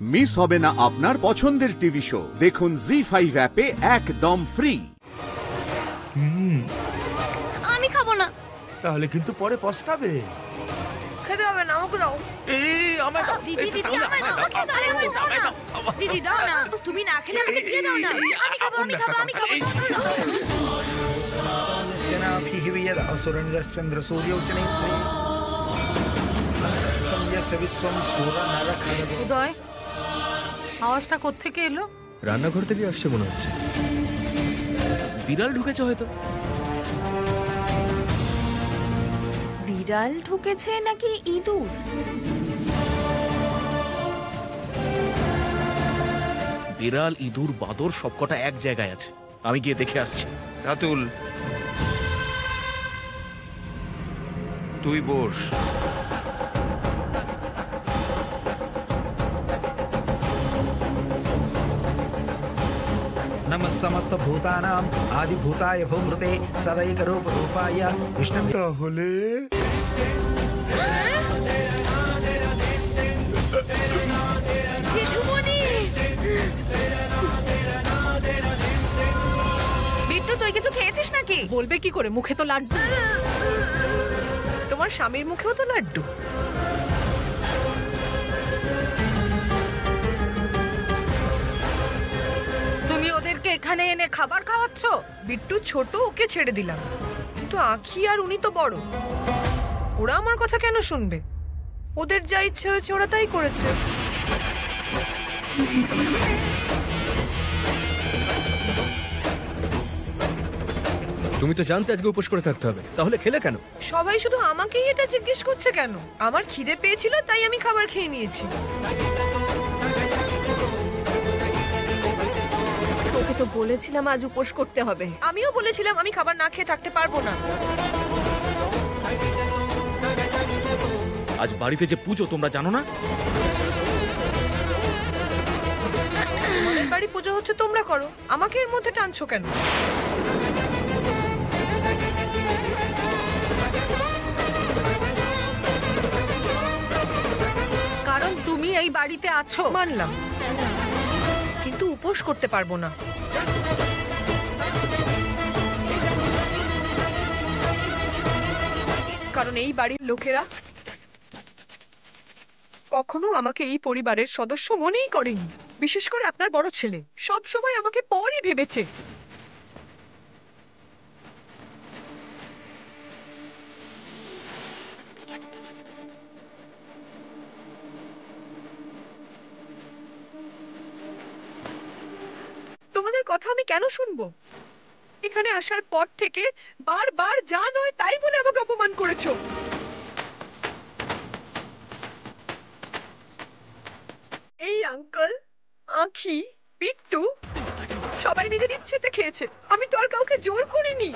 Miss হবে না আপনার পছন্দের টিভি শো। দেখুন জি5 অ্যাপে একদম ফ্রি। আমি খাবো না। তাহলে কিন্তু পরে পস্তাবে। খেতে হবে না, আমাকে দাও। আমায় দাও। দিদি দিদি আমায় দাও, আমাকে দাও, আমাকে দাও না। দিদি দাও না, তুমি না খেলে আমাকে দিয়ে দাও না। আমি খাবো, আমি খাবো, আমি খাবো। সেনাভিः বিয়দ অসুরঞ্জশ্চন্দ্র সূর্যৌচনেত্রে স্তম্ভ্যস্য বিশ্বম সূরনরখাদব। উদয়, আওয়াজটা কোত্থেকে এলো? রান্নাঘর থেকে আসছে মনে হচ্ছে। বিড়াল ঢুকেছে হয়তো। বিড়াল ঢুকেছে নাকি ইঁদুর? বিড়াল, ইঁদুর, বাদর সবকটা এক জায়গায় আছে। আমি গিয়ে দেখে আসছি। রাতুল, তুই বস। নমঃ সমস্ত ভূতানাম আদিভূতায় ভূমৃতে সদৈকরূপ রূপায় বিষ্ণু। তাহলে জেঠুমনি, বিট্টু তুই কিছু খেয়েছিস নাকি? বলবে কি করে, মুখে তো লাড্ডু। তোমার স্বামীর মুখেও তো লাড্ডু। তুমি ওদেরকে এখানে এনে খাবার খাওয়াচ্ছ? বিট্টু ছোট, ওকে ছেড়ে দিলাম, কিন্তু আখি আর উনি তো বড়। ওরা আমার কথা কেন শুনবে? ওদের যা ইচ্ছে হয়েছে ওরা তাই করেছে। তুমি তো জানতে আজকে উপোস করে থাকতে হবে, তাহলে খেলে কেন? সবাই শুধু আমাকেই এটা জিজ্ঞেস করছে কেন? আমার খিদে পেয়েছিল তাই আমি খাবার খেয়ে নিয়েছি। তোকে তো বলেছিলাম আজ উপোস করতে হবে। আমিও বলেছিলাম আমি খাবার না খেয়ে থাকতে পারবো না। আজ বাড়িতে যে পুজো তোমরা জানো না? তোমাদের বাড়ি পুজো হচ্ছে, তোমরা করো, আমাকে এর মধ্যে টানছো কেন? কারণ তুমি এই বাড়িতে আছো। মানলাম, কিন্তু উপোস করতে পারবো না। কারণ এই বাড়ির লোকেরা কখনো আমাকে এই পরিবারের সদস্য মনেই করেনি। বিশেষ করে আপনার বড় ছেলে সব সময় আমাকে পরই ভেবেছে। তোমাদের কথা আমি কেন শুনবো? এখানে আসার পর থেকে বারবার যা নয় তাই বলে আমাকে অপমান করেছো। এই আঙ্কেল, আঁখি, পিট্টু সবাই নিজের ইচ্ছেতে খেয়েছে। আমি তো আর কাউকে জোর করিনি।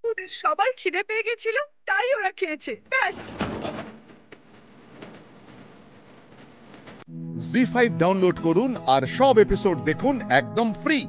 ওদের সবার খিদে পেয়ে গেছিল তাই ওরা খেয়েছে, ব্যাস। জি5 ডাউনলোড করুন আর সব এপিসোড দেখুন একদম ফ্রি।